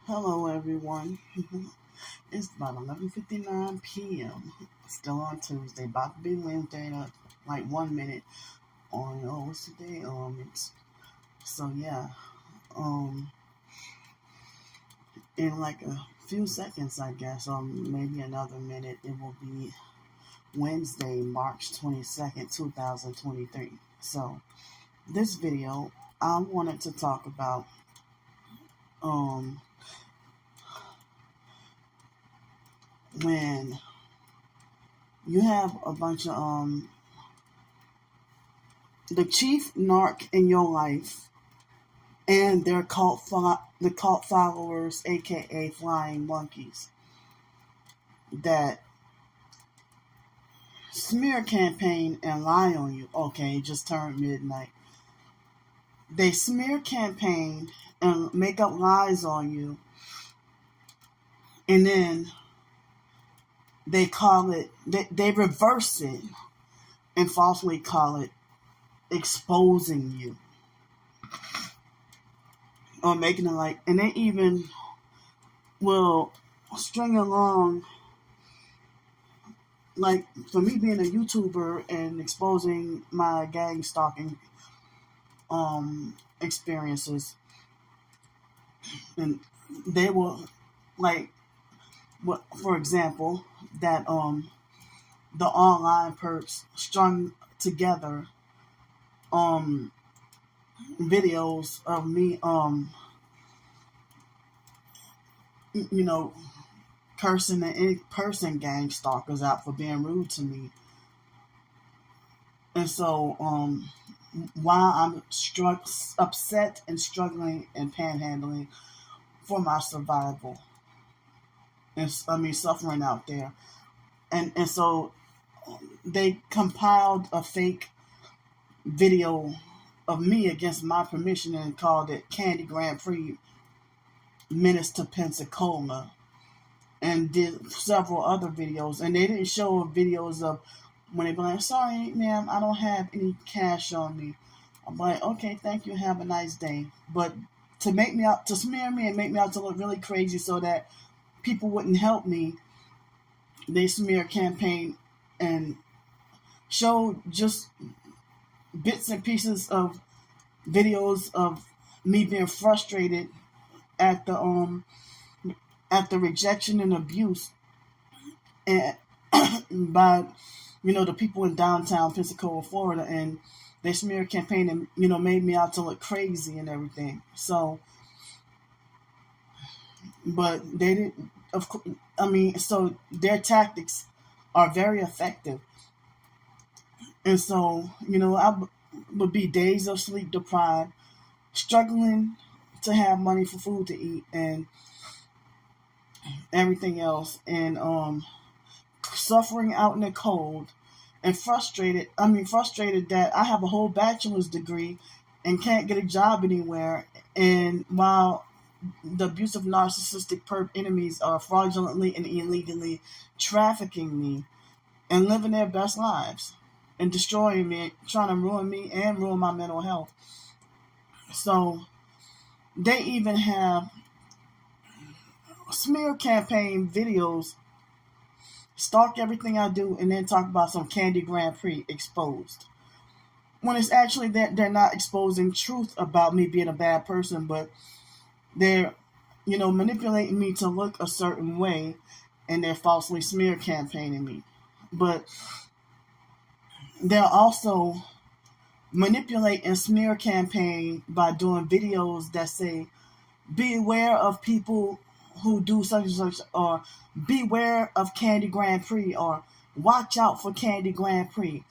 Hello, everyone. It's about 11:59 p.m. Still on Tuesday, about to be Wednesday in like 1 minute. What's today? Yeah. Um, in like a few seconds, I guess, or maybe another minute, it will be Wednesday, March 22nd, 2023. So, this video, I wanted to talk about um when you have a bunch of the chief narc in your life and their the cult followers, aka flying monkeys, that smear campaign and lie on you. Okay, it just turned midnight. They smear campaign and make up lies on you, and then they call it, they reverse it and falsely call it exposing you, or making it like, and they even will string along, like for me being a YouTuber and exposing my gang stalking experiences, and they will, like, what, for example, that the online perps strung together videos of me you know cursing the in-person gang stalkers out for being rude to me. And so while I'm upset and struggling and panhandling for my survival, and suffering out there, and so they compiled a fake video of me against my permission and called it Candy Grandpre Menace to Pensacola, and did several other videos. And they didn't show videos of when they be like, "Sorry, ma'am, I don't have any cash on me." I'm like, "Okay, thank you, have a nice day." But to make me out, to smear me and make me out to look really crazy so that people wouldn't help me, they smear campaign and show just bits and pieces of videos of me being frustrated at the rejection and abuse and by the people in downtown Pensacola, Florida, and they smear campaign and made me out to look crazy and everything. So, but they didn't. Of course, so their tactics are very effective, and so I would be days of sleep deprived, struggling to have money for food to eat and everything else, and suffering out in the cold, and frustrated that I have a whole bachelor's degree and can't get a job anywhere, and while the abusive narcissistic perp enemies are fraudulently and illegally trafficking me and living their best lives and destroying me, trying to ruin me and ruin my mental health. So they even have smear campaign videos, stalk everything I do, and then talk about some Candy Grandpre exposed. When it's actually that they're not exposing truth about me being a bad person, but they're, manipulating me to look a certain way, and they're falsely smear campaigning me. But they're also manipulate and smear campaign by doing videos that say, beware of people who do such and such, or beware of Candy Grandpre, or watch out for Candy Grandpre,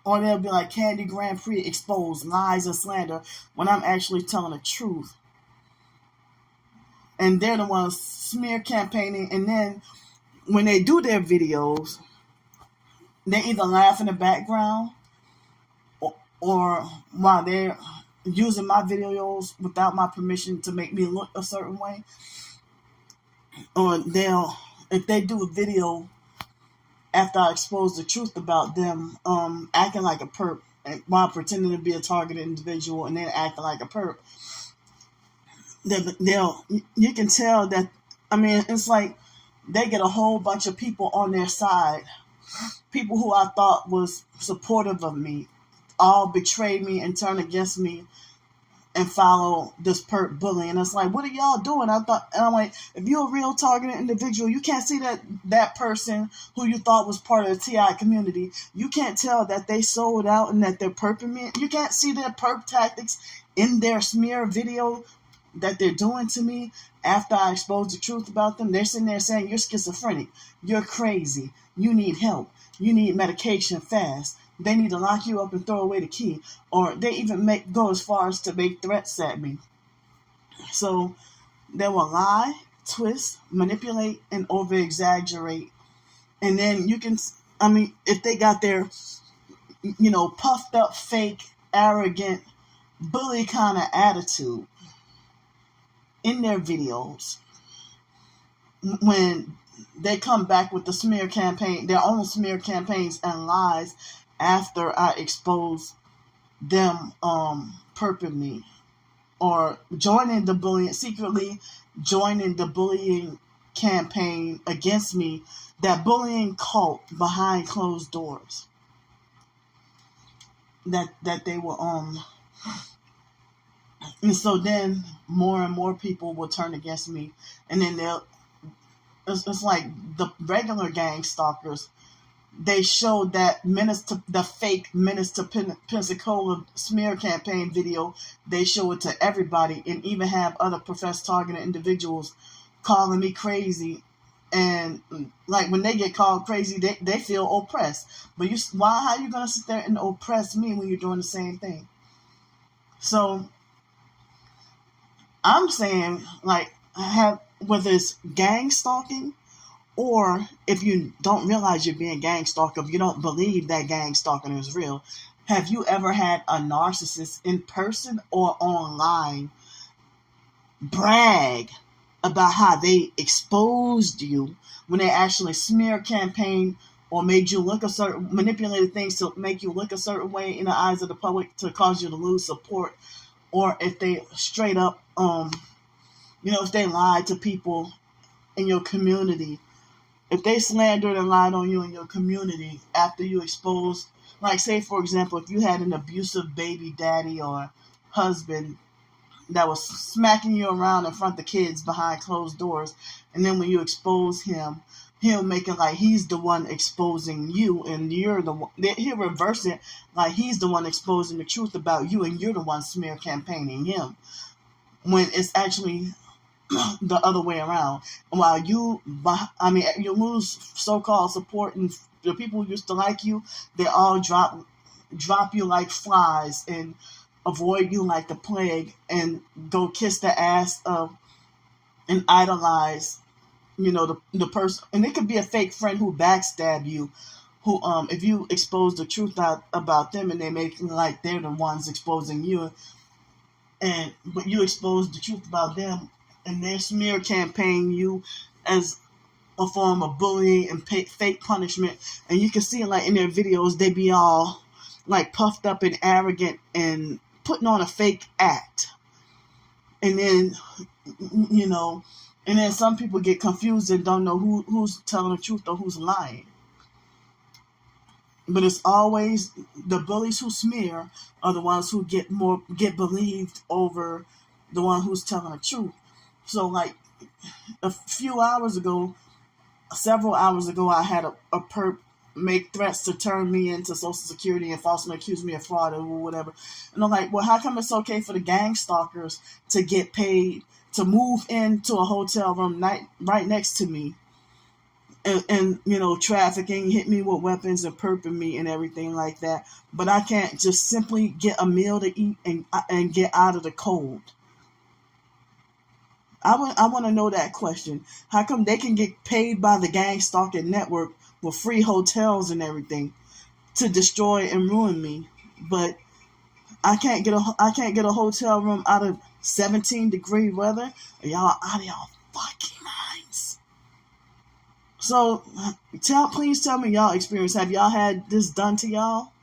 or they'll be like, Candy Grandpre exposed lies and slander, when I'm actually telling the truth. And they're the ones smear campaigning, and then when they do their videos, they either laugh in the background, or while they're using my videos without my permission to make me look a certain way, or if they do a video after I expose the truth about them, acting like a perp while pretending to be a targeted individual and then acting like a perp, you can tell that, I mean, it's like they get a whole bunch of people on their side, people who I thought was supportive of me, all betray me and turn against me and follow this perp bully. And it's like, what are y'all doing? And I'm like, if you're a real targeted individual, you can't see that person who you thought was part of the TI community. You can't tell that they sold out and that they're perping me. You can't see their perp tactics in their smear video that they're doing to me after I expose the truth about them. They're sitting there saying, you're schizophrenic, you're crazy, you need help, you need medication fast. They need to lock you up and throw away the key. Or they even go as far as to make threats at me. So they will lie, twist, manipulate, and over-exaggerate. And then you can, I mean, if they got their, puffed up, fake, arrogant, bully kind of attitude in their videos, when they come back with the smear campaign, their own smear campaigns and lies, after I expose them perping me or secretly joining the bullying campaign against me, that bullying cult behind closed doors that they were on. And so then more and more people will turn against me, and then it's like the regular gang stalkers. They showed that the fake Menace to Pensacola smear campaign video. They show it to everybody, and even have other professed targeted individuals calling me crazy. And like when they get called crazy, they feel oppressed. But how are you gonna sit there and oppress me when you're doing the same thing? So I'm saying, like, whether it's gang stalking, or if you don't realize you're being gang stalked, if you don't believe that gang stalking is real, have you ever had a narcissist in person or online brag about how they exposed you when they actually smear campaign or made you look manipulated things to make you look a certain way in the eyes of the public to cause you to lose support? Or if they straight up, if they lied to people in your community, if they slandered and lied on you in your community after you exposed, like say, for example, if you had an abusive baby daddy or husband that was smacking you around in front of the kids behind closed doors, and then when you expose him, he'll make it like he's the one exposing you and you're the one. He'll reverse it like he's the one exposing the truth about you and you're the one smear campaigning him, when it's actually the other way around. And while you lose so-called support, and the people who used to like you, they all drop you like flies and avoid you like the plague and go kiss the ass of and idolize, the person. And it could be a fake friend who backstab you, who if you expose the truth out about them and they make like they're the ones exposing you, but you expose the truth about them, and they smear campaign you as a form of bullying and fake punishment. And you can see, like, in their videos, they be all like puffed up and arrogant and putting on a fake act. And then, and then some people get confused and don't know who's telling the truth or who's lying. But it's always the bullies who smear are the ones who get believed over the one who's telling the truth. So, like, several hours ago, I had a perp make threats to turn me into Social Security and falsely accuse me of fraud or whatever. And I'm like, well, how come it's okay for the gang stalkers to get paid to move into a hotel room right next to me and trafficking, hit me with weapons and perping me and everything like that, but I can't just simply get a meal to eat and get out of the cold? I want to know that question. How come they can get paid by the gang stalking network with free hotels and everything to destroy and ruin me, but I can't get a hotel room out of 17-degree weather? Y'all out of y'all fucking minds. So please tell me y'all experience. Have y'all had this done to y'all?